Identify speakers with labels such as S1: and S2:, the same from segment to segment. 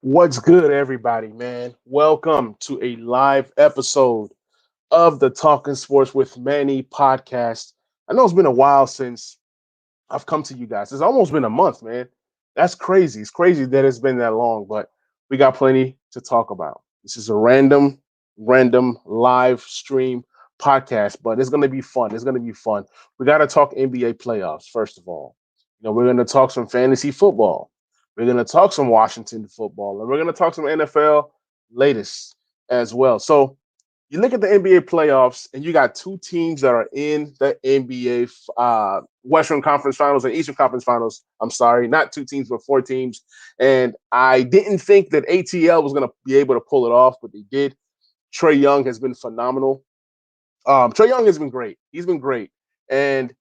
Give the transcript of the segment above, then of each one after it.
S1: What's good, everybody, man? Welcome to a live episode of the Talking Sports with Manny podcast. I know it's been a while since I've come to you guys. It's almost been a month, man. That's crazy. It's crazy that it's been that long, but we got plenty to talk about. This is a random live stream podcast, but it's going to be fun. It's going to be fun. We got to talk NBA playoffs, first of all. We're going to talk some fantasy football. We're going to talk some Washington football, and we're going to talk some NFL latest as well. So, you look at the NBA playoffs, and you got two teams that are in the NBA Western Conference Finals and Eastern Conference Finals. I'm sorry, not two teams, but four teams. And I didn't think that ATL was going to be able to pull it off, but they did. Trae Young has been phenomenal. Trae Young has been great. He's been great. And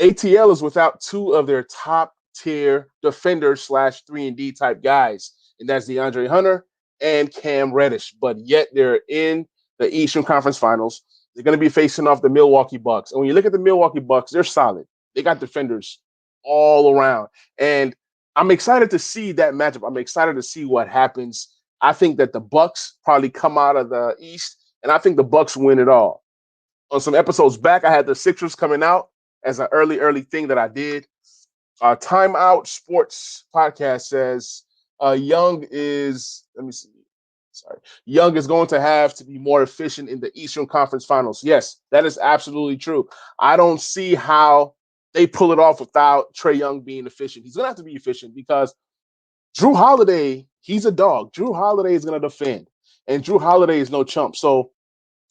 S1: ATL is without two of their top tier defenders slash 3-and-D type guys, and that's DeAndre Hunter and Cam Reddish. But yet they're in the Eastern Conference Finals. They're going to be facing off the Milwaukee Bucks. And when you look at the Milwaukee Bucks, they're solid. They got defenders all around. And I'm excited to see that matchup. I'm excited to see what happens. I think that the Bucks probably come out of the East, and I think the Bucks win it all. On some episodes back, I had the Sixers coming out as an early thing that I did. Timeout Sports Podcast says Young is, let me see, sorry. Young is going to have to be more efficient in the Eastern Conference Finals. Yes, that is absolutely true. I don't see how they pull it off without Trae Young being efficient. He's going to have to be efficient because Drew Holiday, he's a dog. Drew Holiday is going to defend, and Drew Holiday is no chump. So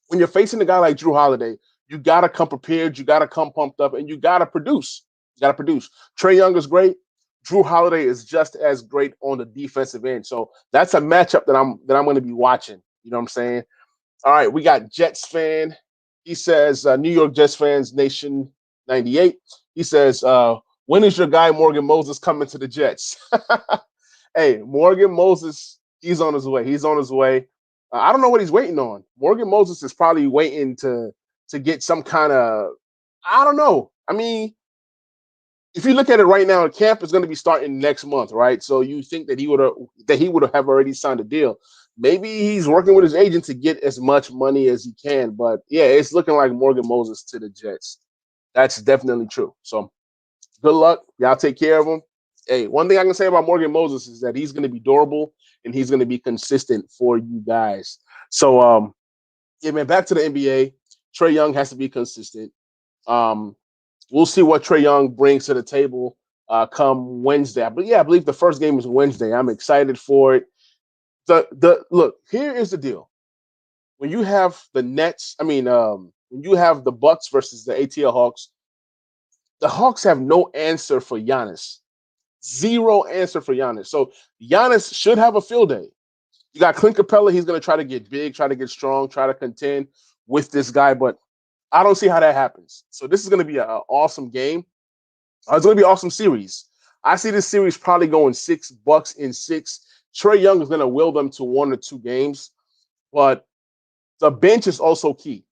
S1: when you're facing a guy like Drew Holiday, you got to come prepared, you got to come pumped up, and you got to produce. You got to produce. Trae Young is great. Drew Holiday is just as great on the defensive end. So that's a matchup that I'm going to be watching. You know what I'm saying? All right, we got Jets fan. He says New York Jets fans Nation 98. He says, when is your guy Morgan Moses coming to the Jets? Hey, Morgan Moses, he's on his way. He's on his way. I don't know what he's waiting on. Morgan Moses is probably waiting to get some kind of, I don't know. I mean, if you look at it right now, camp is going to be starting next month, right? So you think that he would have already signed a deal. Maybe he's working with his agent to get as much money as he can. But yeah, it's looking like Morgan Moses to the Jets. That's definitely true. So good luck. Y'all take care of him. Hey, one thing I can say about Morgan Moses is that he's going to be durable and he's going to be consistent for you guys. So, yeah, man, back to the NBA. Trae Young has to be consistent. Um, we'll see what Trae Young brings to the table come Wednesday. But yeah, I believe the first game is Wednesday. I'm excited for it. The look, here is the deal. When you have the Nets, when you have the Bucks versus the ATL Hawks, the Hawks have no answer for Giannis. Zero answer for Giannis. So Giannis should have a field day. You got Clint Capella. He's going to try to get big, try to get strong, try to contend with this guy. But I don't see how that happens. So this is going to be an awesome game. It's going to be an awesome series. I see this series probably going six Bucks in six. Trae Young is going to will them to one or two games. But the bench is also key.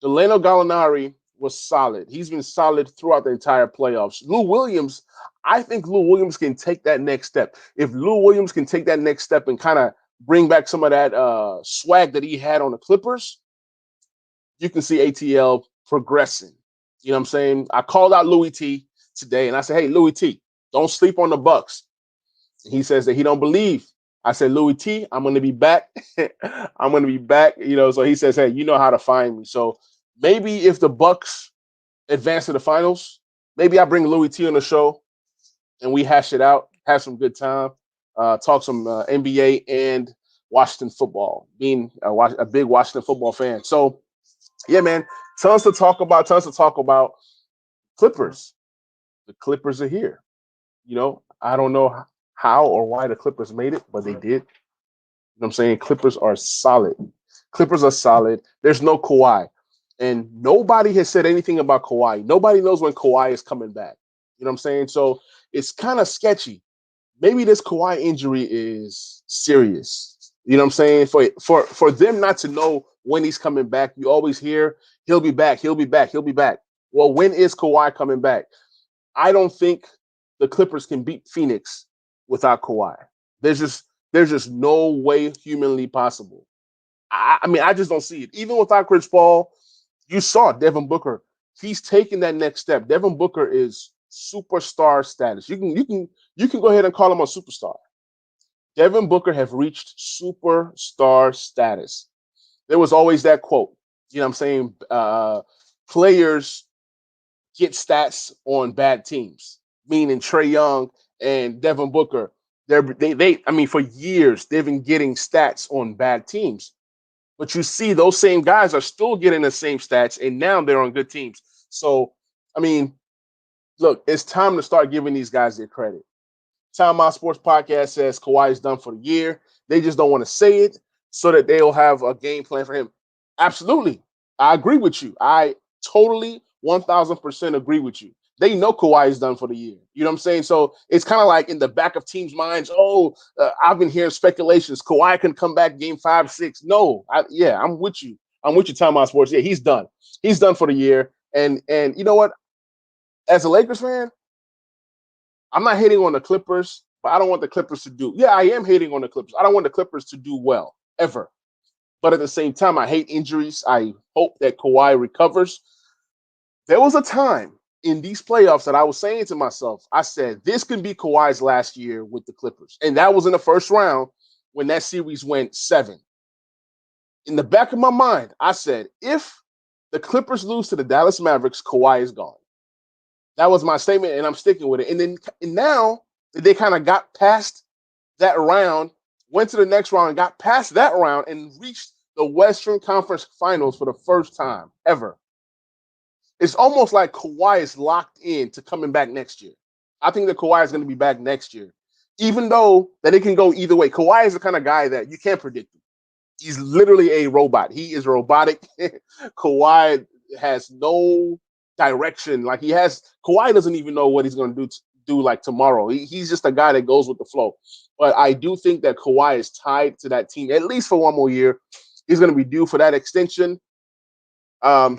S1: Delano Gallinari was solid. He's been solid throughout the entire playoffs. Lou Williams, I think Lou Williams can take that next step. If Lou Williams can take that next step and kind of bring back some of that swag that he had on the Clippers, you can see ATL progressing. You know what I'm saying? I called out Louis T today and I said, hey, Louis T, don't sleep on the Bucks. And he says that he don't believe. I said, Louis T, I'm going to be back. I'm going to be back. So he says, hey, you know how to find me. So maybe if the Bucks advance to the finals, maybe I bring Louis T on the show and we hash it out, have some good time, talk some NBA and Washington football, being a big Washington football fan. So, yeah, man, tons to talk about. Clippers. The Clippers are here. I don't know how or why the Clippers made it, but they did. You know what I'm saying? Clippers are solid. There's no Kawhi. And nobody has said anything about Kawhi. Nobody knows when Kawhi is coming back. You know what I'm saying? So it's kind of sketchy. Maybe this Kawhi injury is serious. You know what I'm saying? For them not to know when he's coming back, you always hear he'll be back. Well, when is Kawhi coming back? I don't think the Clippers can beat Phoenix without Kawhi. There's just there's just no way humanly possible. I mean, I just don't see it. Even without Chris Paul, you saw Devin Booker. He's taking that next step. Devin Booker is superstar status. You can go ahead and call him a superstar. Devin Booker have reached superstar status. There was always that quote. You know what I'm saying? Players get stats on bad teams, meaning Trey Young and Devin Booker. I mean, for years, they've been getting stats on bad teams. But you see, those same guys are still getting the same stats, and now they're on good teams. So, I mean, look, it's time to start giving these guys their credit. Time Out Sports Podcast says Kawhi is done for the year. They just don't want to say it so that they'll have a game plan for him. Absolutely. I agree with you. I totally 1000% agree with you. They know Kawhi is done for the year. You know what I'm saying? So it's kind of like in the back of teams' minds, I've been hearing speculations. Kawhi can come back game 5, 6. No, I'm with you. I'm with you, Time Out Sports. Yeah, he's done. He's done for the year. And you know what? As a Lakers fan, I'm not hating on the Clippers, but I don't want the Clippers to do. Yeah, I am hating on the Clippers. I don't want the Clippers to do well ever. But at the same time, I hate injuries. I hope that Kawhi recovers. There was a time in these playoffs that I was saying to myself, I said, this can be Kawhi's last year with the Clippers. And that was in the first round when that series went 7. In the back of my mind, I said, if the Clippers lose to the Dallas Mavericks, Kawhi is gone. That was my statement, and I'm sticking with it. And now they kind of got past that round, went to the next round, and got past that round and reached the Western Conference Finals for the first time ever. It's almost like Kawhi is locked in to coming back next year. I think that Kawhi is going to be back next year, even though that it can go either way. Kawhi is the kind of guy that you can't predict him. He's literally a robot. He is robotic. Kawhi has no direction. Like Kawhi doesn't even know what he's going to do like tomorrow. He's just a guy that goes with the flow. But I do think that Kawhi is tied to that team at least for one more year. He's going to be due for that extension.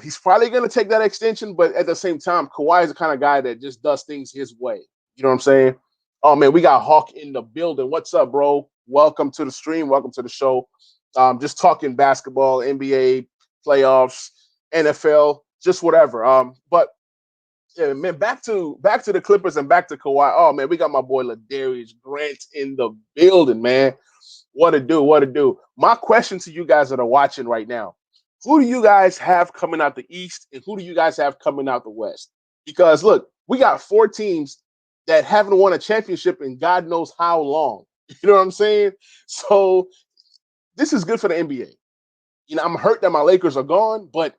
S1: He's probably going to take that extension, but at the same time, Kawhi is the kind of guy that just does things his way. You know what I'm saying? Oh man, we got Hawk in the building. What's up, bro? Welcome to the stream. Welcome to the show. Just talking basketball, NBA playoffs, NFL, just whatever. But yeah, man, back to the Clippers and back to Kawhi. Oh man, we got my boy Ladarius Grant in the building, man. What to do? What to do? My question to you guys that are watching right now: who do you guys have coming out the East, and who do you guys have coming out the West? Because look, we got 4 teams that haven't won a championship in God knows how long. You know what I'm saying? So this is good for the NBA. You know, I'm hurt that my Lakers are gone, but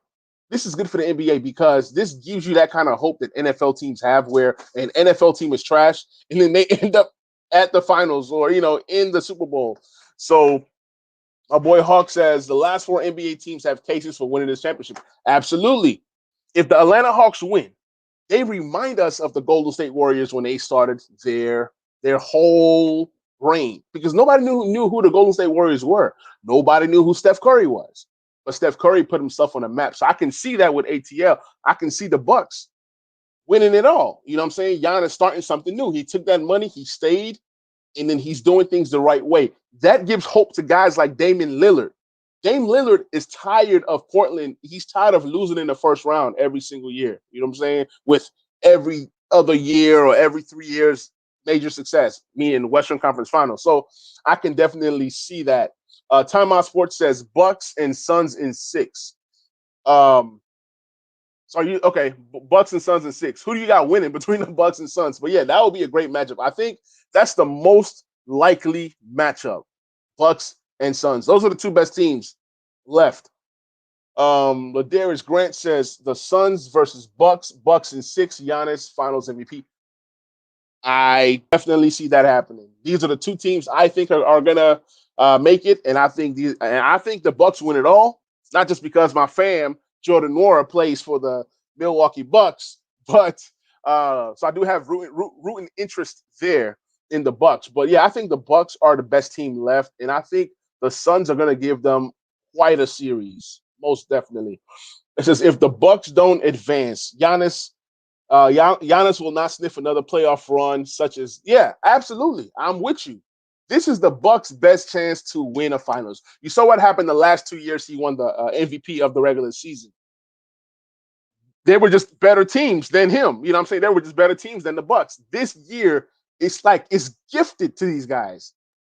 S1: this is good for the NBA because this gives you that kind of hope that NFL teams have where an NFL team is trash and then they end up at the finals or, in the Super Bowl. So my boy Hawk says the last 4 NBA teams have cases for winning this championship. Absolutely. If the Atlanta Hawks win, they remind us of the Golden State Warriors when they started their whole reign because nobody knew who the Golden State Warriors were. Nobody knew who Steph Curry was. But Steph Curry put himself on the map. So I can see that with ATL. I can see the Bucks winning it all. You know what I'm saying? Giannis starting something new. He took that money, he stayed, and then he's doing things the right way. That gives hope to guys like Damian Lillard. Dame Lillard is tired of Portland. He's tired of losing in the first round every single year. You know what I'm saying? With every other year or every 3 years, major success, meaning Western Conference Finals. So I can definitely see that. Time Out Sports says Bucks and Suns in 6. So are you okay? Bucks and Suns in 6. Who do you got winning between the Bucks and Suns? But yeah, that would be a great matchup. I think that's the most likely matchup. Bucks and Suns. Those are the 2 best teams left. Ladarius Grant says the Suns versus Bucks. Bucks in 6. Giannis Finals MVP. I definitely see that happening. These are the 2 teams I think are gonna make it, and I think the Bucks win it all. Not just because my fam Jordan Nwora plays for the Milwaukee Bucks, but so I do have rooting interest there in the Bucks. But yeah, I think the Bucks are the best team left, and I think the Suns are going to give them quite a series, most definitely. It says if the Bucks don't advance, Giannis will not sniff another playoff run, such as absolutely, I'm with you. This is the Bucks' best chance to win a finals. You saw what happened the last 2 years. He won the MVP of the regular season. They were just better teams than him. You know what I'm saying? They were just better teams than the Bucks. This year, it's like it's gifted to these guys.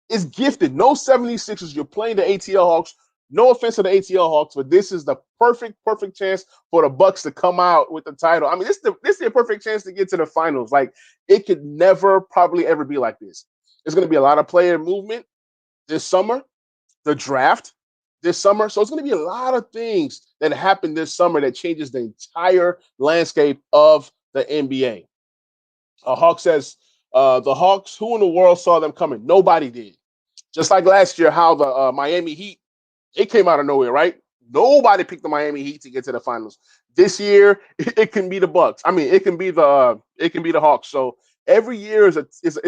S1: It's gifted. No 76ers. You're playing the ATL Hawks. No offense to the ATL Hawks, but this is the perfect chance for the Bucks to come out with the title. I mean, this is a perfect chance to get to the finals. Like, it could never probably ever be like this. There's going to be a lot of player movement this summer, the draft this summer. So it's going to be a lot of things that happen this summer that changes the entire landscape of the NBA. Hawk says, the Hawks, who in the world saw them coming? Nobody did. Just like last year, how the Miami Heat, it came out of nowhere, right? Nobody picked the Miami Heat to get to the finals. This year, it can be the Bucks. I mean, it can be the Hawks. So every year is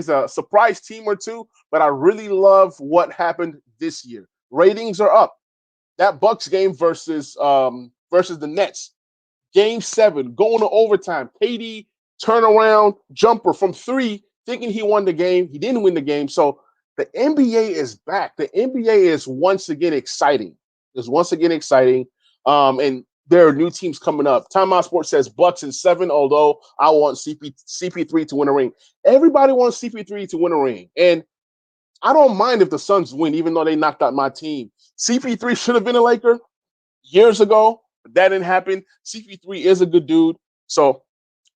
S1: a surprise team or two, but I really love what happened this year. Ratings are up. That Bucks game versus the Nets, Game 7, going to overtime. KD turnaround jumper from 3, thinking he won the game. He didn't win the game. So the NBA is back. The NBA is once again exciting. It's once again exciting. And there are new teams coming up. Timeout Sports says Bucks in 7, although I want CP3 to win a ring. Everybody wants CP3 to win a ring. And I don't mind if the Suns win, even though they knocked out my team. CP3 should have been a Laker years ago, but that didn't happen. CP3 is a good dude. So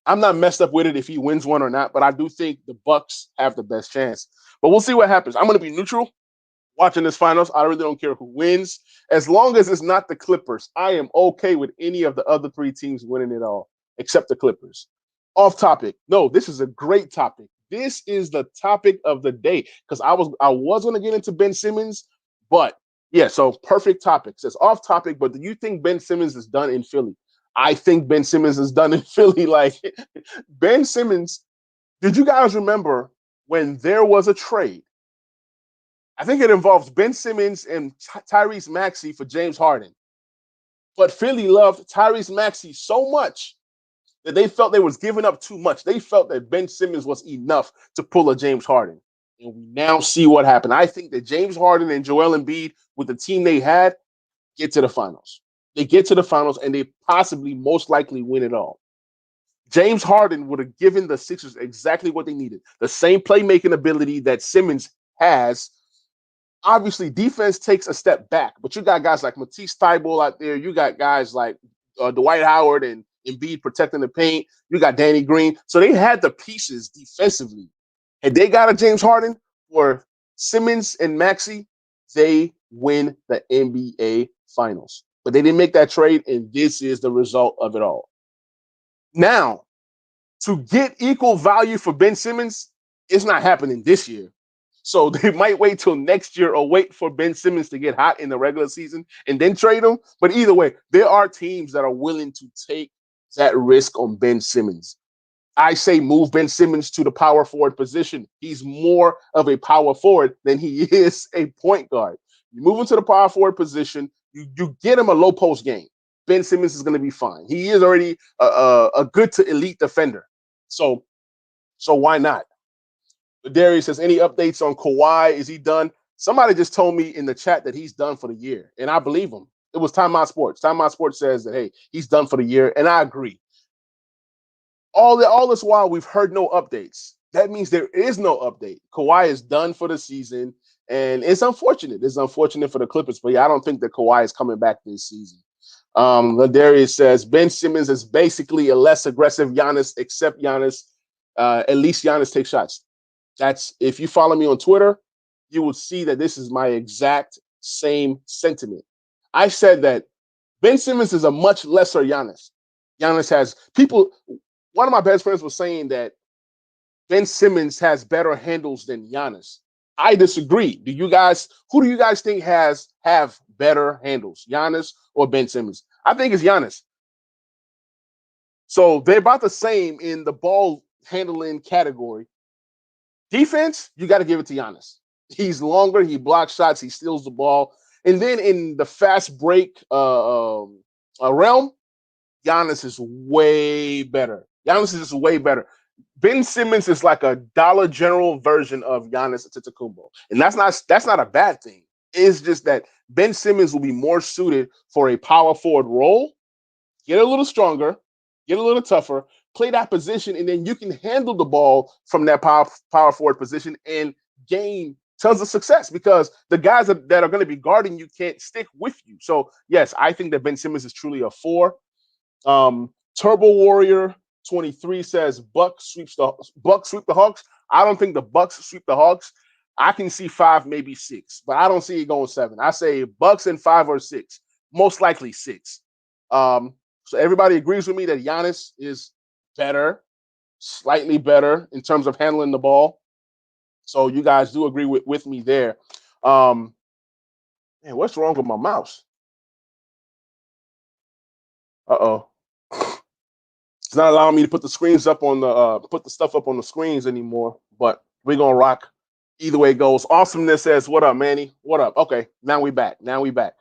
S1: I'm not messed up with it if he wins one or not, but I do think the Bucks have the best chance. But we'll see what happens. I'm going to be neutral watching this finals. I really don't care who wins. As long as it's not the Clippers, I am okay with any of the other 3 teams winning it all, except the Clippers. Off topic. No, this is a great topic. This is the topic of the day because I was going to get into Ben Simmons, but yeah, so perfect topic. It says off topic, but do you think Ben Simmons is done in Philly? I think Ben Simmons is done in Philly. Like, Ben Simmons, did you guys remember when there was a trade? I think it involves Ben Simmons and Tyrese Maxey for James Harden. But Philly loved Tyrese Maxey so much that they felt they was giving up too much. They felt that Ben Simmons was enough to pull a James Harden. And we now see what happened. I think that James Harden and Joel Embiid, with the team they had, get to the finals. They get to the finals, and they possibly most likely win it all. James Harden would have given the Sixers exactly what they needed. The same playmaking ability that Simmons has. Obviously, defense takes a step back, but you got guys like Matisse Thybulle out there. You got guys like Dwight Howard and Embiid protecting the paint. You got Danny Green. So they had the pieces defensively. And they got a James Harden for Simmons and Maxey, they win the NBA Finals. But they didn't make that trade, and this is the result of it all. Now, to get equal value for Ben Simmons, it's not happening this year. So they might wait till next year or wait for Ben Simmons to get hot in the regular season and then trade him. But either way, there are teams that are willing to take that risk on Ben Simmons. I say move Ben Simmons to the power forward position. He's more of a power forward than he is a point guard. You move him to the power forward position, you get him a low post game. Ben Simmons is going to be fine. He is already a good to elite defender. So why not? Darius says, any updates on Kawhi? Is he done? Somebody just told me in the chat that he's done for the year, and I believe him. It was Timeout Sports. Timeout Sports says that, hey, he's done for the year, and I agree. All this while, we've heard no updates. That means there is no update. Kawhi is done for the season, and it's unfortunate. It's unfortunate for the Clippers, but yeah, I don't think that Kawhi is coming back this season. Darius says, Ben Simmons is basically a less aggressive Giannis, except Giannis. At least Giannis takes shots. That's, if you follow me on Twitter, you will see that this is my exact same sentiment. I said that Ben Simmons is a much lesser Giannis. Giannis has people. One of my best friends was saying that Ben Simmons has better handles than Giannis. I disagree. Who do you guys think have better handles, Giannis or Ben Simmons? I think it's Giannis. So they're about the same in the ball handling category. Defense, you got to give it to Giannis. He's longer. He blocks shots. He steals the ball. And then in the fast break realm, Giannis is way better. Giannis is just way better. Ben Simmons is like a Dollar General version of Giannis Antetokounmpo, and that's not a bad thing. It's just that Ben Simmons will be more suited for a power forward role. Get a little stronger, get a little tougher, play that position, and then you can handle the ball from that power forward position and gain tons of success because the guys that are going to be guarding you can't stick with you. So yes, I think that Ben Simmons is truly a four. Turbo Warrior 23 says Bucks sweep the Hawks. I don't think the Bucks sweep the Hawks. I can see 5, maybe 6, but I don't see it going 7. I say Bucks in 5 or 6, most likely 6. So everybody agrees with me that Giannis is better, slightly better in terms of handling the ball. So you guys do agree with me there. Man, what's wrong with my mouse? Uh-oh. It's not allowing me to put the screens up on the put the stuff up on the screens anymore. But we're gonna rock either way it goes. Awesomeness says, "What up, Manny? What up?" Okay, now we back. Now we back.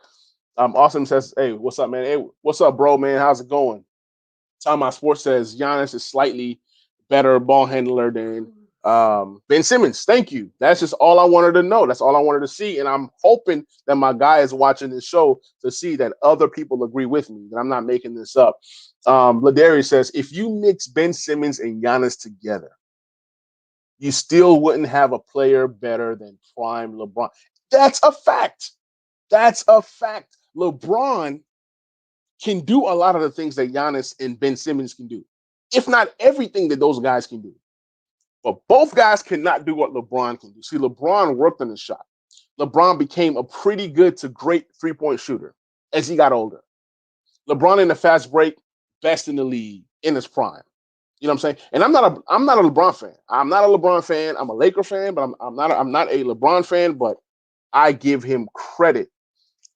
S1: Awesome says, "Hey, what's up, man? Hey, what's up, bro, man? How's it going?" Time My Sports says Giannis is slightly better ball handler than Ben Simmons. Thank you. That's just all I wanted to know. That's all I wanted to see. And I'm hoping that my guy is watching this show to see that other people agree with me, that I'm not making this up. Ladarius says, if you mix Ben Simmons and Giannis together, you still wouldn't have a player better than prime LeBron. That's a fact. That's a fact. LeBron can do a lot of the things that Giannis and Ben Simmons can do, if not everything that those guys can do. But both guys cannot do what LeBron can do. See, LeBron worked on his shot. LeBron became a pretty good to great three-point shooter as he got older. LeBron in the fast break, best in the league in his prime. You know what I'm saying? And I'm not a LeBron fan. I'm not a LeBron fan. I'm a Laker fan, but I'm not a LeBron fan, but I give him credit.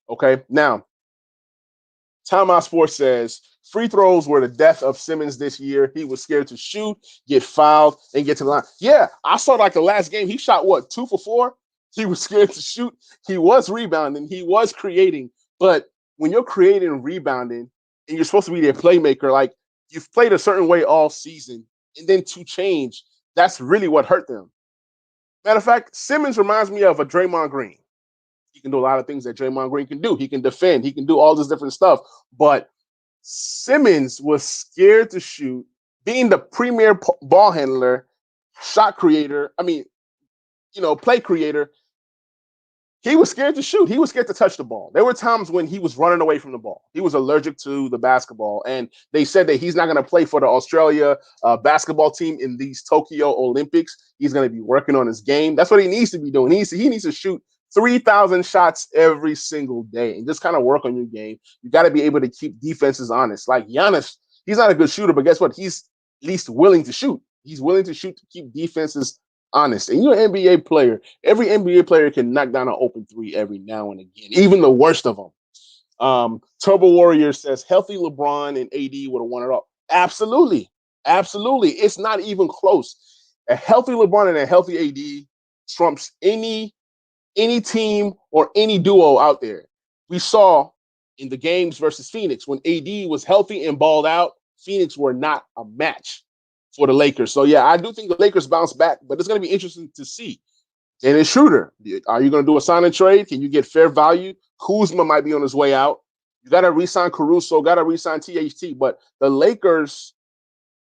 S1: Okay. Now, Time Out Sports says free throws were the death of Simmons this year. He was scared to shoot, get fouled, and get to the line. Yeah, I saw like the last game. He shot what, 2 for 4? He was scared to shoot. He was rebounding. He was creating. But when you're creating and rebounding, and you're supposed to be their playmaker, like you've played a certain way all season, and then to change, that's really what hurt them. Matter of fact, Simmons reminds me of a Draymond Green. He can do a lot of things that Draymond Green can do. He can defend. He can do all this different stuff. But Simmons was scared to shoot, being the premier ball handler, shot creator. Play creator. He was scared to shoot. He was scared to touch the ball. There were times when he was running away from the ball. He was allergic to the basketball. And they said that he's not going to play for the Australia basketball team in these Tokyo Olympics. He's going to be working on his game. That's what he needs to be doing. He needs to shoot 3,000 shots every single day and just kind of work on your game. You got to be able to keep defenses honest. Like Giannis, he's not a good shooter, but guess what? He's at least willing to shoot. He's willing to shoot to keep defenses honest. And you're an NBA player. Every NBA player can knock down an open three every now and again, even the worst of them. Turbo Warrior says healthy LeBron and AD would have won it all. Absolutely. Absolutely. It's not even close. A healthy LeBron and a healthy AD trumps any team or any duo out there. We saw in the games versus Phoenix when AD was healthy and balled out, Phoenix were not a match for the Lakers. So, yeah, I do think the Lakers bounce back, but it's going to be interesting to see. And it's Schroeder. Are you going to do a sign and trade? Can you get fair value? Kuzma might be on his way out. You got to re-sign Caruso, got to re-sign THT. But the Lakers,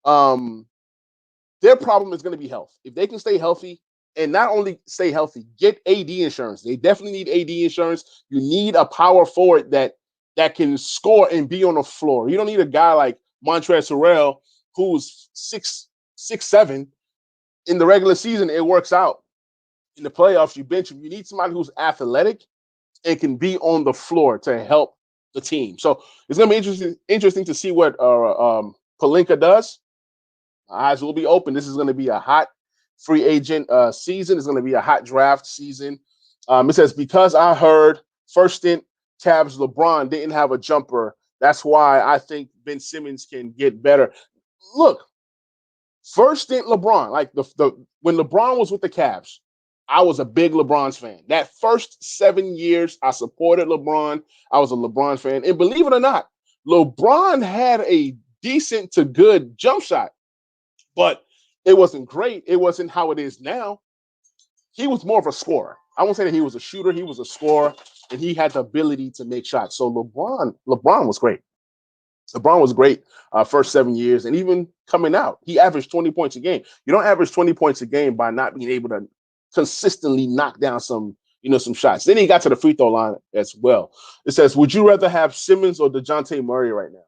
S1: their problem is going to be health. If they can stay healthy, and not only stay healthy, get AD insurance. They definitely need AD insurance. You need a power forward that can score and be on the floor. You don't need a guy like Montrezl Harrell who's 6'7". In the regular season, it works out. In the playoffs, you bench him. You need somebody who's athletic and can be on the floor to help the team. So it's going to be interesting to see what Pelinka does. Eyes will be open. This is going to be a hot free agent season. It's going to be a hot draft season. It says, because I heard first stint Cavs LeBron didn't have a jumper. That's why I think Ben Simmons can get better. Look, first stint LeBron, like when LeBron was with the Cavs, I was a big LeBron's fan. That first 7 years, I supported LeBron. I was a LeBron fan. And believe it or not, LeBron had a decent to good jump shot. But It wasn't great. It wasn't how it is now. He was more of a scorer. I won't say that he was a shooter. He was a scorer, and he had the ability to make shots. So LeBron was great. LeBron was great first 7 years, and even coming out, he averaged 20 points a game. You don't average 20 points a game by not being able to consistently knock down some shots. Then he got to the free throw line as well. It says, "Would you rather have Simmons or DeJounte Murray right now?"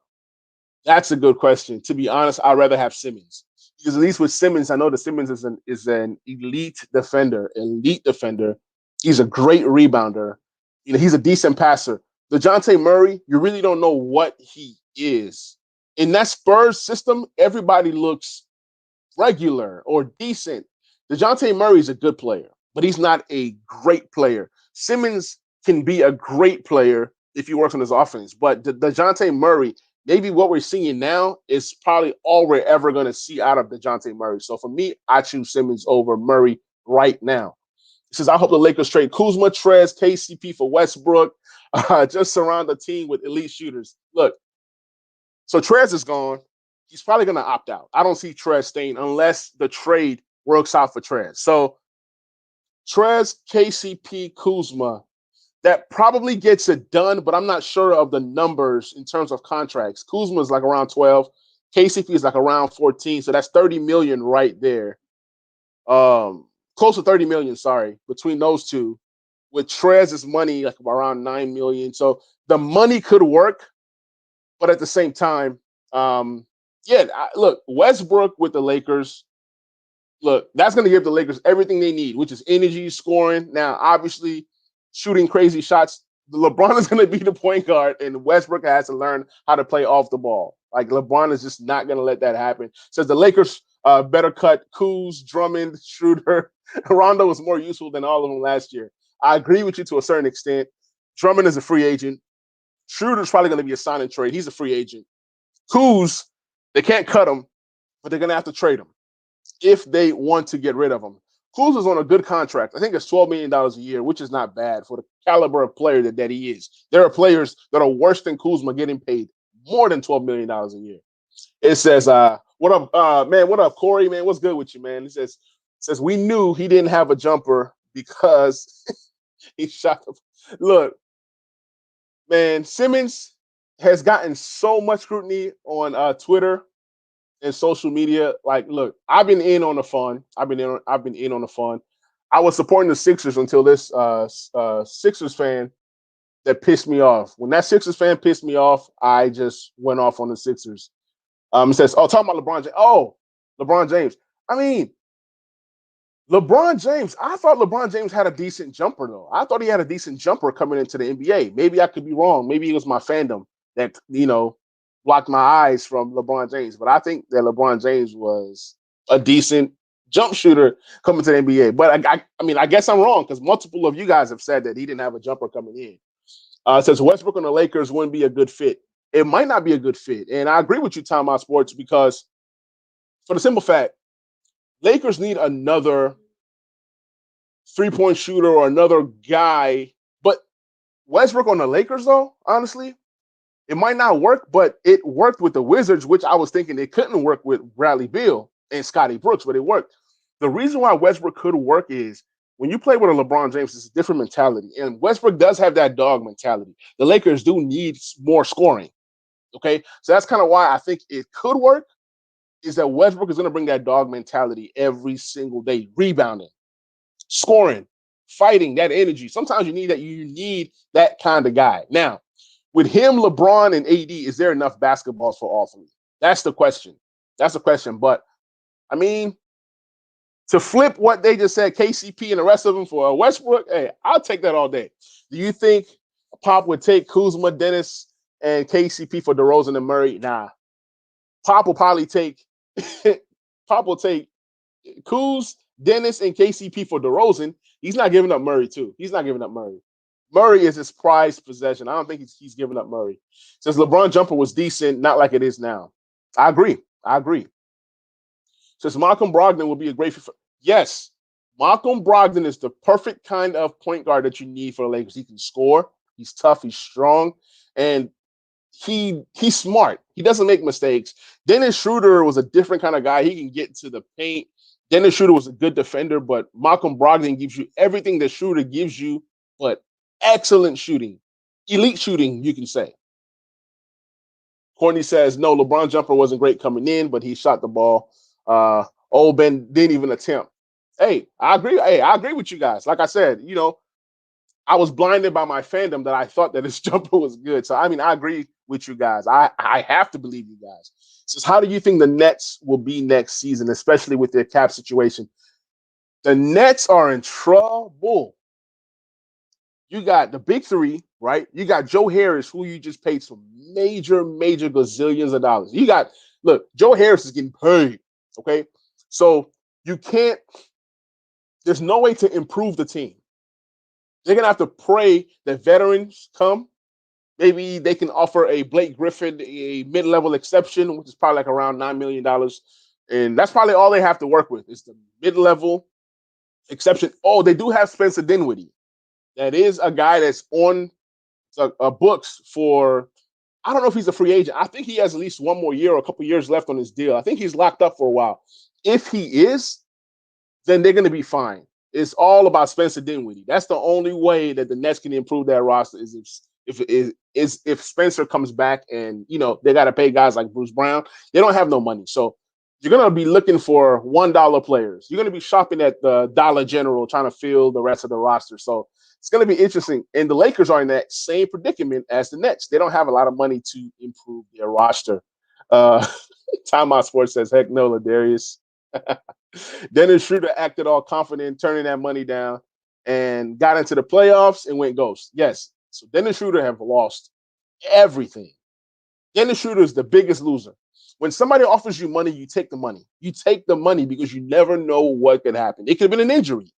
S1: That's a good question. To be honest, I'd rather have Simmons because at least with Simmons, I know that Simmons is an elite defender. He's a great rebounder. He's a decent passer. DeJounte Murray, you really don't know what he is. In that Spurs system, everybody looks regular or decent. DeJounte Murray is a good player, but he's not a great player. Simmons can be a great player if he works on his offense, but DeJounte Murray, maybe what we're seeing now is probably all we're ever going to see out of DeJounte Murray. So for me, I choose Simmons over Murray right now. He says, I hope the Lakers trade Kuzma, Trez, KCP for Westbrook. Just surround the team with elite shooters. Look, so Trez is gone. He's probably going to opt out. I don't see Trez staying unless the trade works out for Trez. So Trez, KCP, Kuzma, that probably gets it done, but I'm not sure of the numbers in terms of contracts. Kuzma is like around 12. KCP is like around 14. So that's 30 million right there. Close to 30 million, sorry, between those two. With Trez's money, like around 9 million. So the money could work, but at the same time, look, Westbrook with the Lakers, look, that's going to give the Lakers everything they need, which is energy, scoring. Now, obviously, shooting crazy shots. LeBron is going to be the point guard, and Westbrook has to learn how to play off the ball. Like, LeBron is just not going to let that happen. Says the Lakers better cut Kuz, Drummond, Schroeder. Rondo was more useful than all of them last year. I agree with you to a certain extent. Drummond is a free agent. Schroeder's probably going to be a sign and trade. He's a free agent. Kuz, they can't cut him, but they're going to have to trade him if they want to get rid of him. Kuz is on a good contract. I think it's $12 million a year, which is not bad for the caliber of player that he is. There are players that are worse than Kuzma getting paid more than $12 million a year. It says, what up, man? What up, Corey, man? What's good with you, man? It says we knew he didn't have a jumper because he shot the look, man, Simmons has gotten so much scrutiny on Twitter and social media. Like, look, I've been in on the fun. I've been in on the fun. I was supporting the Sixers until this Sixers fan that pissed me off. When that Sixers fan pissed me off, I just went off on the Sixers. It says, talking about LeBron James. Oh, LeBron James. I mean, LeBron James, I thought LeBron James had a decent jumper, though. I thought he had a decent jumper coming into the NBA. Maybe I could be wrong. Maybe it was my fandom that, blocked my eyes from LeBron James. But I think that LeBron James was a decent jump shooter coming to the NBA. But I guess I'm wrong because multiple of you guys have said that he didn't have a jumper coming in. It says Westbrook on the Lakers wouldn't be a good fit. It might not be a good fit. And I agree with you, Time Out Sports, because for the simple fact, Lakers need another three-point shooter or another guy. But Westbrook on the Lakers, though, honestly, it might not work, but it worked with the Wizards, which I was thinking it couldn't work with Bradley Beal and Scotty Brooks, but it worked. The reason why Westbrook could work is when you play with a LeBron James, it's a different mentality. And Westbrook does have that dog mentality. The Lakers do need more scoring. Okay? So that's kind of why I think it could work, is that Westbrook is going to bring that dog mentality every single day, rebounding, scoring, fighting, that energy. Sometimes you need that kind of guy. Now, with him, LeBron, and AD, is there enough basketballs for all three? That's the question. But, I mean, to flip what they just said, KCP and the rest of them for Westbrook, hey, I'll take that all day. Do you think Pop would take Kuzma, Dennis, and KCP for DeRozan and Murray? Nah. Pop will probably take Kuz, Dennis, and KCP for DeRozan. He's not giving up Murray, too. Murray is his prized possession. I don't think he's giving up Murray. Says LeBron jumper was decent, not like it is now. I agree. Says Malcolm Brogdon will be a great fit. Yes, Malcolm Brogdon is the perfect kind of point guard that you need for the Lakers. He can score. He's tough. He's strong. And he's smart. He doesn't make mistakes. Dennis Schroeder was a different kind of guy. He can get to the paint. Dennis Schroeder was a good defender, but Malcolm Brogdon gives you everything that Schroeder gives you, but excellent shooting, elite shooting, you can say. Courtney says, no, LeBron jumper wasn't great coming in, but he shot the ball. Old Ben didn't even attempt. Hey, I agree. Hey, I agree with you guys. Like I said, I was blinded by my fandom that I thought that his jumper was good. So, I mean, I agree with you guys. I have to believe you guys. Says, how do you think the Nets will be next season, especially with their cap situation? The Nets are in trouble. You got the big three, right? You got Joe Harris, who you just paid some major gazillions of dollars. Look, Joe Harris is getting paid, okay? So you can't, there's no way to improve the team. They're going to have to pray that veterans come. Maybe they can offer a Blake Griffin, a mid-level exception, which is probably like around $9 million. And that's probably all they have to work with is the mid-level exception. Oh, they do have Spencer Dinwiddie. That is a guy that's on books for, I don't know if he's a free agent. I think he has at least one more year or a couple years left on his deal. I think he's locked up for a while. If he is, then they're going to be fine. It's all about Spencer Dinwiddie. That's the only way that the Nets can improve their roster is if Spencer comes back and, they got to pay guys like Bruce Brown. They don't have no money. So you're going to be looking for $1 players. You're going to be shopping at the Dollar General trying to fill the rest of the roster. So it's going to be interesting. And the Lakers are in that same predicament as the Nets. They don't have a lot of money to improve their roster. Timeout Sports says, heck no, Ladarius. Dennis Schroeder acted all confident, turning that money down and got into the playoffs and went ghost. Yes. So Dennis Schroeder have lost everything. Dennis Schroeder is the biggest loser. When somebody offers you money, you take the money. You take the money because you never know what could happen. It could have been an injury.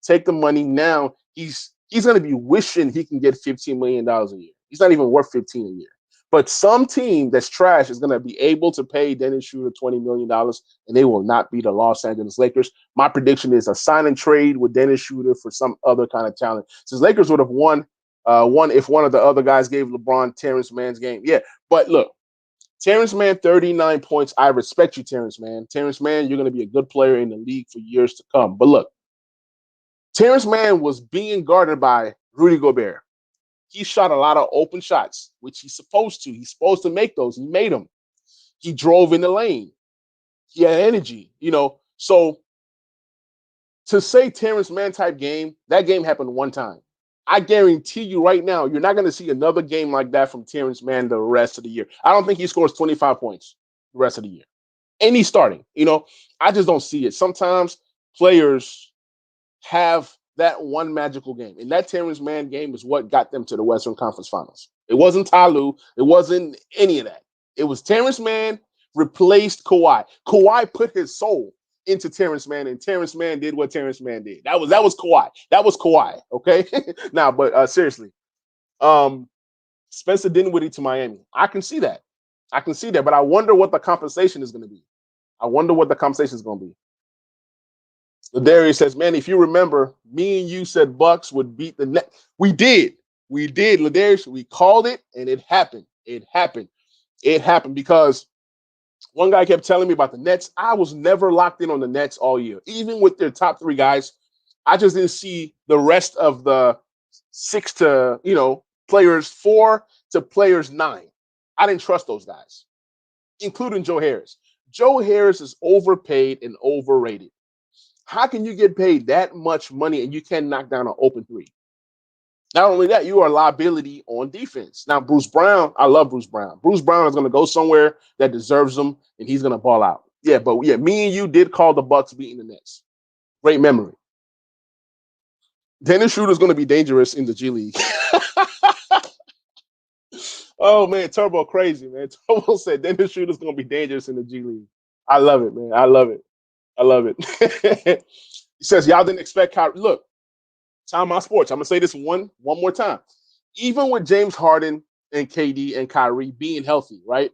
S1: Take the money now. He's going to be wishing he can get $15 million a year. He's not even worth $15 million a year. But some team that's trash is going to be able to pay Dennis Schroeder $20 million, and they will not be the Los Angeles Lakers. My prediction is a sign and trade with Dennis Schroeder for some other kind of talent. Since Lakers would have won if one of the other guys gave LeBron Terrence Mann's game. Yeah, but look, Terrence Mann, 39 points. I respect you, Terrence Mann. Terrence Mann, you're going to be a good player in the league for years to come. But look, Terrence Mann was being guarded by Rudy Gobert. He shot a lot of open shots, which he's supposed to. He's supposed to make those. He made them. He drove in the lane. He had energy, So to say Terrence Mann type game, that game happened one time. I guarantee you right now, you're not going to see another game like that from Terrence Mann the rest of the year. I don't think he scores 25 points the rest of the year. And he's starting, I just don't see it. Sometimes players have that one magical game. And that Terrence Mann game is what got them to the Western Conference Finals. It wasn't Ty Lue. It wasn't any of that. It was Terrence Mann replaced Kawhi. Kawhi put his soul into Terrence Mann, and Terrence Mann did what Terrence Mann did. That was Kawhi. That was Kawhi, okay? Now, but seriously, Spencer Dinwiddie to Miami. I can see that. But I wonder what the compensation is going to be. Darius says, man, if you remember, me and you said Bucks would beat the Nets. We did, Ladarius. We called it, and it happened. It happened because one guy kept telling me about the Nets. I was never locked in on the Nets all year. Even with their top three guys, I just didn't see the rest of the players 4 to players 9. I didn't trust those guys, including Joe Harris. Joe Harris is overpaid and overrated. How can you get paid that much money and you can't knock down an open three? Not only that, you are a liability on defense. Now, Bruce Brown, I love Bruce Brown. Bruce Brown is going to go somewhere that deserves him, and he's going to ball out. Yeah, but me and you did call the Bucks beating the Nets. Great memory. Dennis Schroeder is going to be dangerous in the G League. Oh, man, Turbo crazy, man. Turbo said Dennis Schroeder is going to be dangerous in the G League. I love it, man. I love it. He says, y'all didn't expect Kyrie. Look, Timeout Sports. I'm going to say this one more time. Even with James Harden and KD and Kyrie being healthy, right?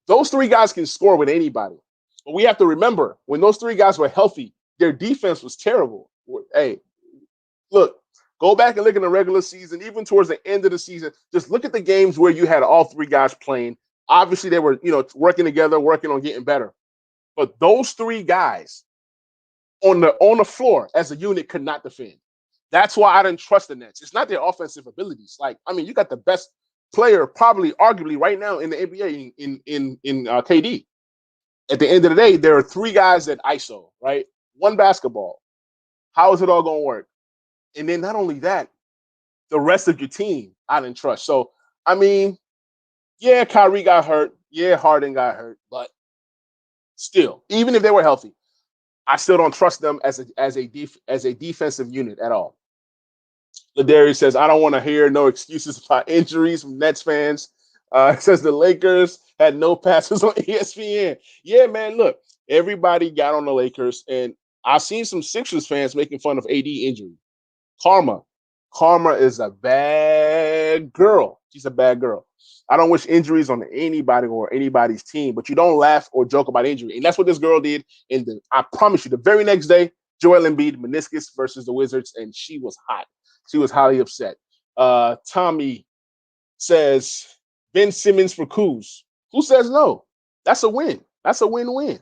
S1: Those three guys can score with anybody. But we have to remember, when those three guys were healthy, their defense was terrible. Hey, look, Go back and look in the regular season, even towards the end of the season. Just look at the games where you had all three guys playing. Obviously, they were, working together, working on getting better. But those three guys on the floor as a unit could not defend. That's why I didn't trust the Nets. It's not their offensive abilities. You got the best player, probably arguably right now in the NBA in KD. At the end of the day, there are three guys that ISO, right? One basketball. How is it all going to work? And then not only that, the rest of your team, I didn't trust. So, yeah, Kyrie got hurt. Yeah, Harden got hurt. But still, even if they were healthy, I still don't trust them as a defensive unit at all. Ladarius says, I don't want to hear no excuses about injuries from Nets fans. It says the Lakers had no passes on ESPN. Yeah, man, look, everybody got on the Lakers, and I've seen some Sixers fans making fun of AD injury. Karma. Karma is a bad girl. She's a bad girl. I don't wish injuries on anybody or anybody's team, but you don't laugh or joke about injury. And that's what this girl did. I promise you, the very next day, Joel Embiid, meniscus versus the Wizards, and she was hot. She was highly upset. Tommy says, Ben Simmons for Kuz. Who says no? That's a win. That's a win-win.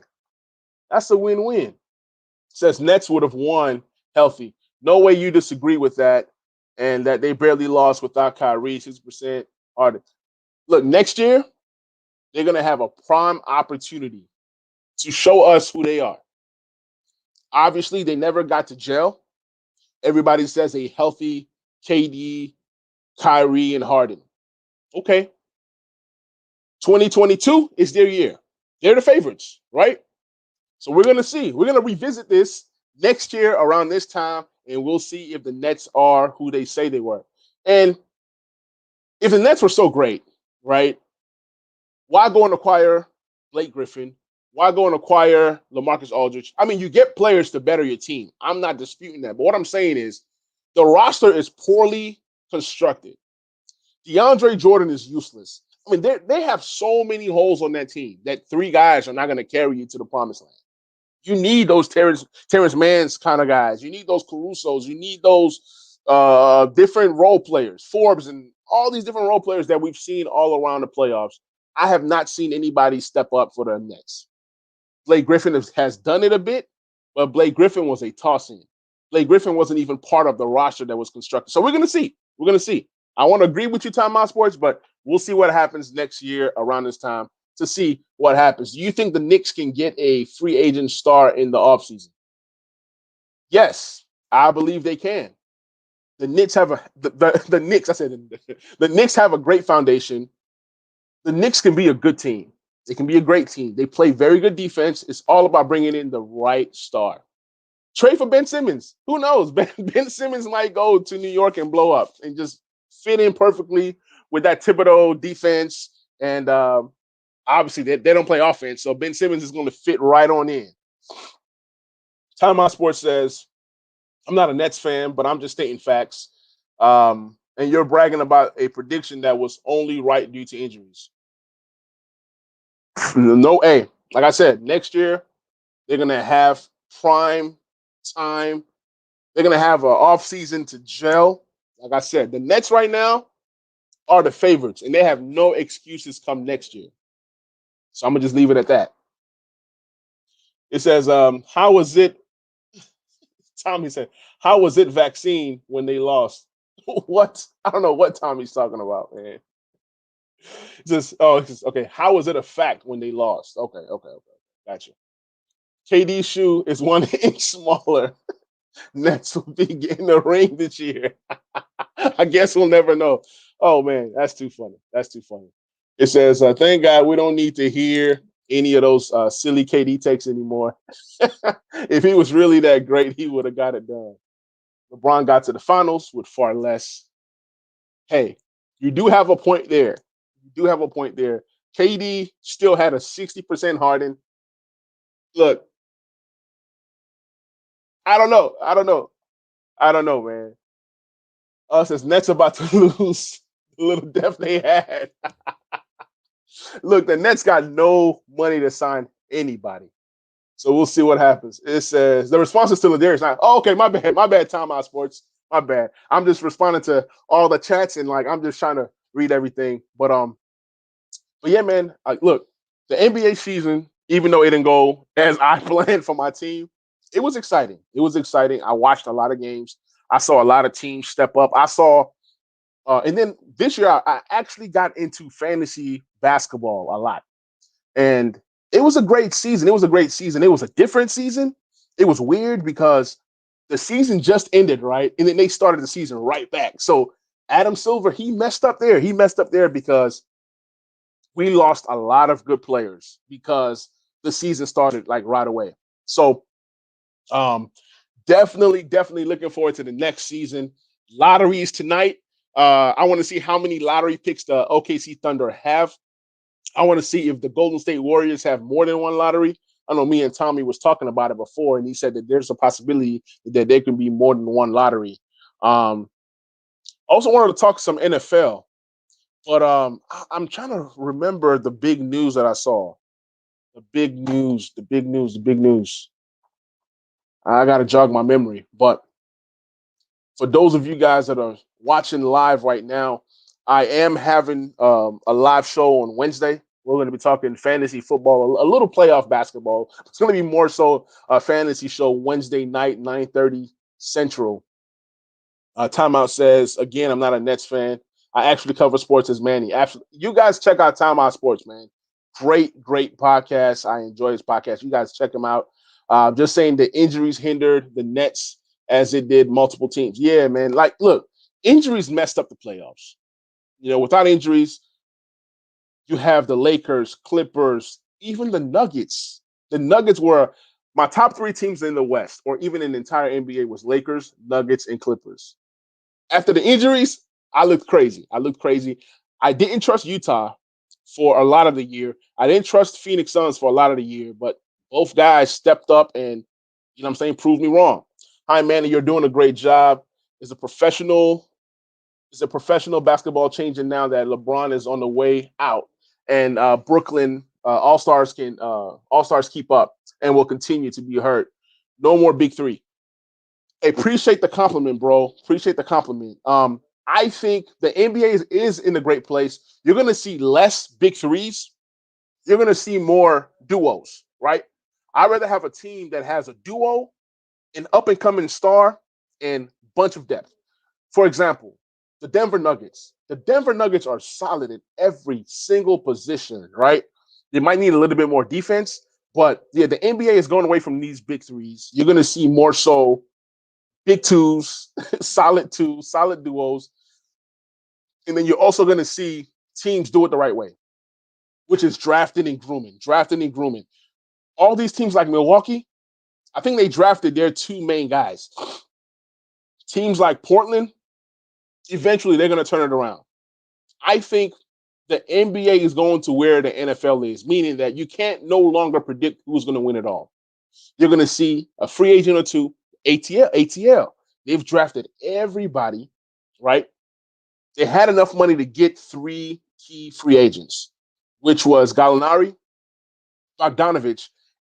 S1: That's a win-win. Says Nets would have won healthy. No way you disagree with that, and that they barely lost without Kyrie, 6% Harden. Look, next year, they're going to have a prime opportunity to show us who they are. Obviously, they never got to gel. Everybody says a healthy KD, Kyrie, and Harden. Okay. 2022 is their year. They're the favorites, right? So we're going to see. We're going to revisit this next year around this time, and we'll see if the Nets are who they say they were. And if the Nets were so great, right, why go and acquire Blake Griffin? Why go and acquire LaMarcus Aldridge? You get players to better your team. I'm not disputing that. But what I'm saying is the roster is poorly constructed. DeAndre Jordan is useless. They have so many holes on that team that three guys are not going to carry you to the promised land. You need those Terrence Mann's kind of guys. You need those Carusos. You need those different role players, Forbes, and all these different role players that we've seen all around the playoffs. I have not seen anybody step up for the Nets. Blake Griffin has done it a bit, but Blake Griffin was a toss-in. Blake Griffin wasn't even part of the roster that was constructed. So we're going to see. We're going to see. I want to agree with you, Time Out Sports, but we'll see what happens next year around this time to see what happens. Do you think the Knicks can get a free agent star in the offseason? Yes, I believe they can. The Knicks have the Knicks. I said the Knicks have a great foundation. The Knicks can be a good team. They can be a great team. They play very good defense. It's all about bringing in the right star. Trade for Ben Simmons. Who knows? Ben Simmons might go to New York and blow up and just fit in perfectly with that Thibodeau defense. And obviously, they don't play offense, so Ben Simmons is going to fit right on in. Time Out Sports says, I'm not a Nets fan, but I'm just stating facts. And you're bragging about a prediction that was only right due to injuries. No, hey, like I said, next year, they're going to have prime time. They're going to have an offseason to gel. Like I said, the Nets right now are the favorites, and they have no excuses come next year. So I'm going to just leave it at that. It says, how was it? Tommy said, how was it vaccine when they lost? What? I don't know what Tommy's talking about, man. Okay. How was it a fact when they lost? Okay. Gotcha. KD's shoe is 1 inch smaller. Nets will be getting the ring this year. I guess we'll never know. Oh, man, that's too funny. That's too funny. It says, thank God we don't need to hear any of those silly KD takes anymore. If he was really that great, he would have got it done. LeBron got to the finals with far less. Hey, you do have a point there. KD still had a 60% Harden. Look, I don't know, man. Us as Nets about to lose the little depth they had. Look, the Nets got no money to sign anybody. So we'll see what happens. It says the response is to Ladarius. Oh, okay, my bad. Time Out Sports. My bad. I'm just responding to all the chats and like I'm just trying to read everything. But yeah, man. Look, the NBA season, even though it didn't go as I planned for my team, it was exciting. It was exciting. I watched a lot of games. I saw a lot of teams step up. And then this year I actually got into fantasy basketball a lot, and it was a great season. It was a great season. It was a different season. It was weird because the season just ended, right? And then they started the season right back. So Adam Silver, he messed up there. He messed up there because we lost a lot of good players because the season started like right away. So um, definitely looking forward to the next season. Lotteries tonight. I want to see how many lottery picks the OKC Thunder have. I want to see if the Golden State Warriors have more than one lottery. I know me and Tommy was talking about it before, and he said that there's a possibility that there can be more than one lottery. Um, also wanted to talk some NFL, but I'm trying to remember the big news that I saw. The big news. I got to jog my memory. But for those of you guys that are watching live right now, I am having a live show on Wednesday. We're going to be talking fantasy football, a little playoff basketball. It's going to be more so a fantasy show Wednesday night, 9:30 Central. Timeout says, again, I'm not a Nets fan. I actually cover sports as Manny. Absolutely. You guys check out Timeout Sports, man. Great podcast. I enjoy this podcast. You guys check them out. Just saying the injuries hindered the Nets as it did multiple teams. Yeah, man. Like, look, injuries messed up the playoffs. You know, without injuries, you have the Lakers, Clippers, even the Nuggets. The Nuggets were my top three teams in the West, or even in the entire NBA, was Lakers, Nuggets, and Clippers. After the injuries, I looked crazy. I didn't trust Utah for a lot of the year. I didn't trust Phoenix Suns for a lot of the year, but both guys stepped up and, you know what I'm saying, proved me wrong. Hi, Manny, you're doing a great job. Is a professional is a professional basketball changing now that LeBron is on the way out, and Brooklyn All Stars keep up and will continue to be hurt. No more big three. Appreciate the compliment, bro. Appreciate the compliment. I think the NBA is in a great place. You're going to see less big threes. You're going to see more duos, right? I'd rather have a team that has a duo, an up and coming star, and bunch of depth. For example, the Denver Nuggets. The Denver Nuggets are solid in every single position, right? They might need a little bit more defense, but yeah, the NBA is going away from these big threes. You're going to see more so big twos, solid duos. And then you're also going to see teams do it the right way, which is drafting and grooming. All these teams like Milwaukee, I think they drafted their two main guys. Teams like Portland, eventually they're going to turn it around. I think the NBA is going to where the NFL is, meaning that you can't no longer predict who's going to win it all. You're going to see a free agent or two, ATL. They've drafted everybody, right? They had enough money to get three key free agents, which was Gallinari, Bogdanovich.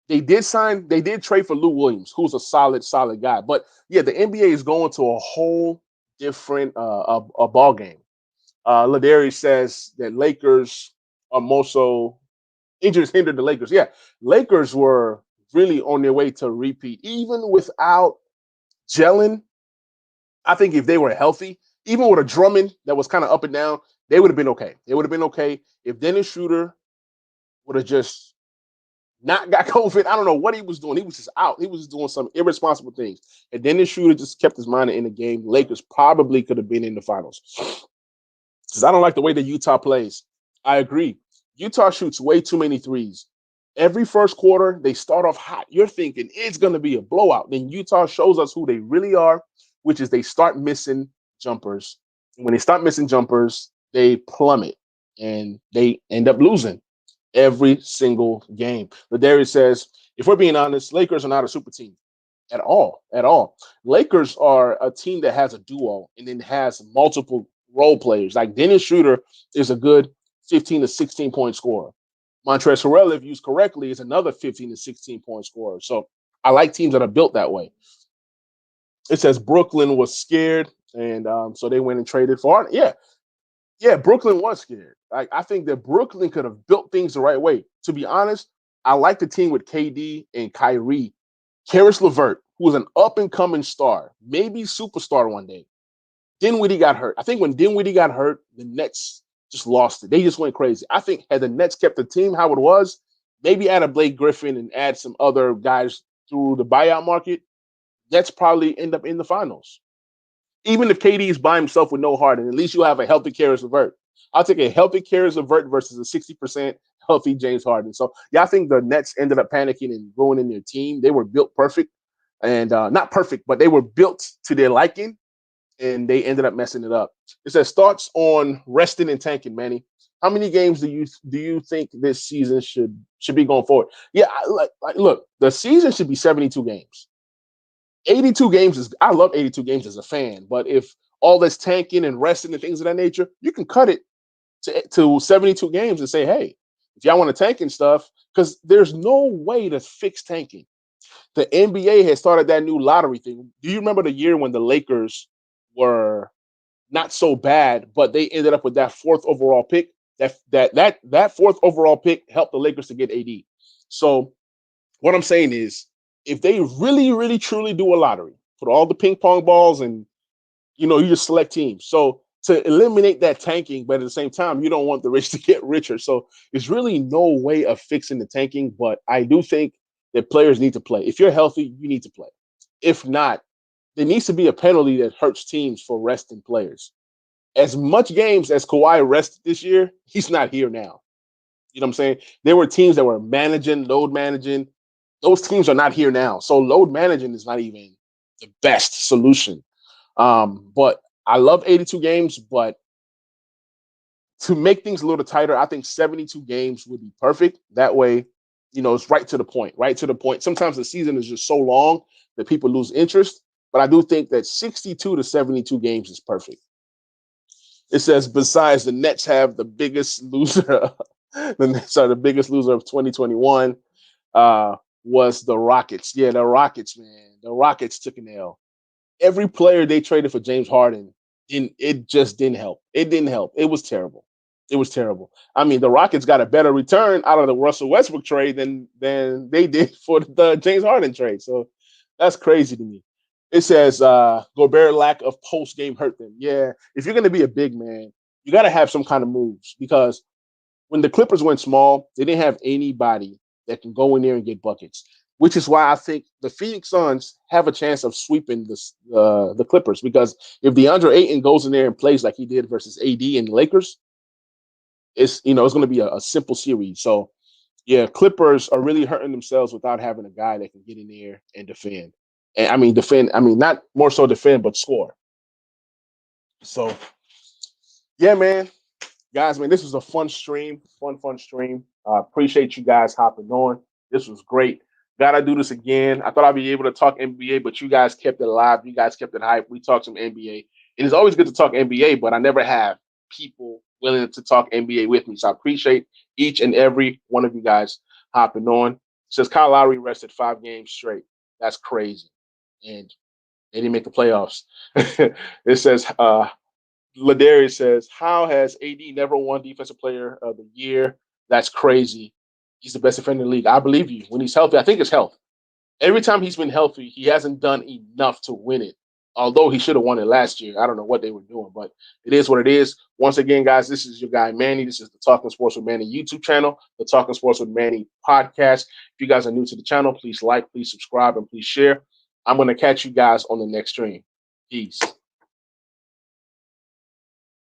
S1: They did trade for Lou Williams, who's a solid guy. But yeah, the NBA is going to a whole different a ball game. Ladari says that Lakers are more so injuries hindered the Lakers. Yeah, Lakers were really on their way to repeat, even without gelling. I think if they were healthy, even with a Drummond that was kind of up and down, they would have been okay. They would have been okay if Dennis Schroeder would have just not got COVID. I don't know what he was doing. He was just out. He was just doing some irresponsible things. And Dennis Schroeder just kept his mind in the game. Lakers probably could have been in the finals. Because I don't like the way that Utah plays. I agree. Utah shoots way too many threes. Every first quarter, they start off hot. You're thinking it's going to be a blowout. Then Utah shows us who they really are, which is they start missing jumpers. When they start missing jumpers, they plummet and they end up losing every single game. Ladarius says, if we're being honest, Lakers are not a super team at all. At all. Lakers are a team that has a duo and then has multiple role players. Like Dennis Schroeder is a good 15 to 16 point scorer. Montrezl Harrell, if used correctly, is another 15 to 16 point scorer. So I like teams that are built that way. It says Brooklyn was scared, and so they went and traded for Harden. Yeah, Brooklyn was scared. I think that Brooklyn could have built things the right way. To be honest, I like the team with KD and Kyrie. Karis LeVert, who was an up and coming star, maybe superstar one day. Dinwiddie got hurt. I think when Dinwiddie got hurt, the Nets just lost it. They just went crazy. I think had the Nets kept the team how it was, maybe add a Blake Griffin and add some other guys through the buyout market, Nets probably end up in the finals. Even if KD is by himself with no Harden, at least you have a healthy Karis LeVert. I'll take a healthy Karis LeVert versus a 60% healthy James Harden. So, yeah, I think the Nets ended up panicking and ruining their team. They were built perfect and not perfect, but they were built to their liking, and they ended up messing it up. It says thoughts on resting and tanking, Manny. How many games do you think this season should be going forward? Yeah, look, the season should be 72 games. 82 games is I love 82 games as a fan, but if all this tanking and resting and things of that nature, you can cut it to 72 games and say, hey, if y'all want to tank and stuff, because there's no way to fix tanking. The NBA has started that new lottery thing. Do you remember the year when the Lakers were not so bad, but they ended up with that fourth overall pick? That fourth overall pick helped the Lakers to get AD. So what I'm saying is, if they really, really, truly do a lottery, put all the ping pong balls and you just select teams. So to eliminate that tanking, but at the same time, you don't want the rich to get richer. So there's really no way of fixing the tanking. But I do think that players need to play. If you're healthy, you need to play. If not, there needs to be a penalty that hurts teams for resting players. As much games as Kawhi rested this year, he's not here now. You know what I'm saying? There were teams that were load managing. Those teams are not here now. So load managing is not even the best solution. But I love 82 games, but to make things a little tighter, I think 72 games would be perfect. That way, it's right to the point, right to the point. Sometimes the season is just so long that people lose interest. But I do think that 62 to 72 games is perfect. It says, besides, the Nets have the biggest loser. The Nets are the biggest loser of 2021. Was the Rockets. Yeah, the Rockets, man. The Rockets took an L. Every player they traded for James Harden, it just didn't help. It didn't help. It was terrible. It was terrible. I mean, the Rockets got a better return out of the Russell Westbrook trade than they did for the James Harden trade. So that's crazy to me. It says Gobert lack of post game hurt them. Yeah, if you're going to be a big man, you got to have some kind of moves because when the Clippers went small, they didn't have anybody that can go in there and get buckets, which is why I think the Phoenix Suns have a chance of sweeping the Clippers because if DeAndre Ayton goes in there and plays like he did versus AD and the Lakers, it's going to be a simple series. So yeah, Clippers are really hurting themselves without having a guy that can get in there and defend. And I mean defend. I mean not more so defend, but score. So yeah, man. Guys, man, this was a fun stream, fun stream. Appreciate you guys hopping on. This was great. Gotta do this again. I thought I'd be able to talk NBA, but you guys kept it alive. You guys kept it hype. We talked some NBA. It is always good to talk NBA, but I never have people willing to talk NBA with me. So I appreciate each and every one of you guys hopping on. It says Kyle Lowry rested 5 games straight. That's crazy. And they didn't make the playoffs. It says Ladarius says, how has AD never won Defensive Player of the Year? That's crazy. He's the best defender in the league. I believe you. When he's healthy, I think it's health. Every time he's been healthy, he hasn't done enough to win it. Although he should have won it last year. I don't know what they were doing, but it is what it is. Once again, guys, this is your guy, Manny. This is the Talking Sports with Manny YouTube channel, the Talking Sports with Manny podcast. If you guys are new to the channel, please like, please subscribe, and please share. I'm going to catch you guys on the next stream. Peace.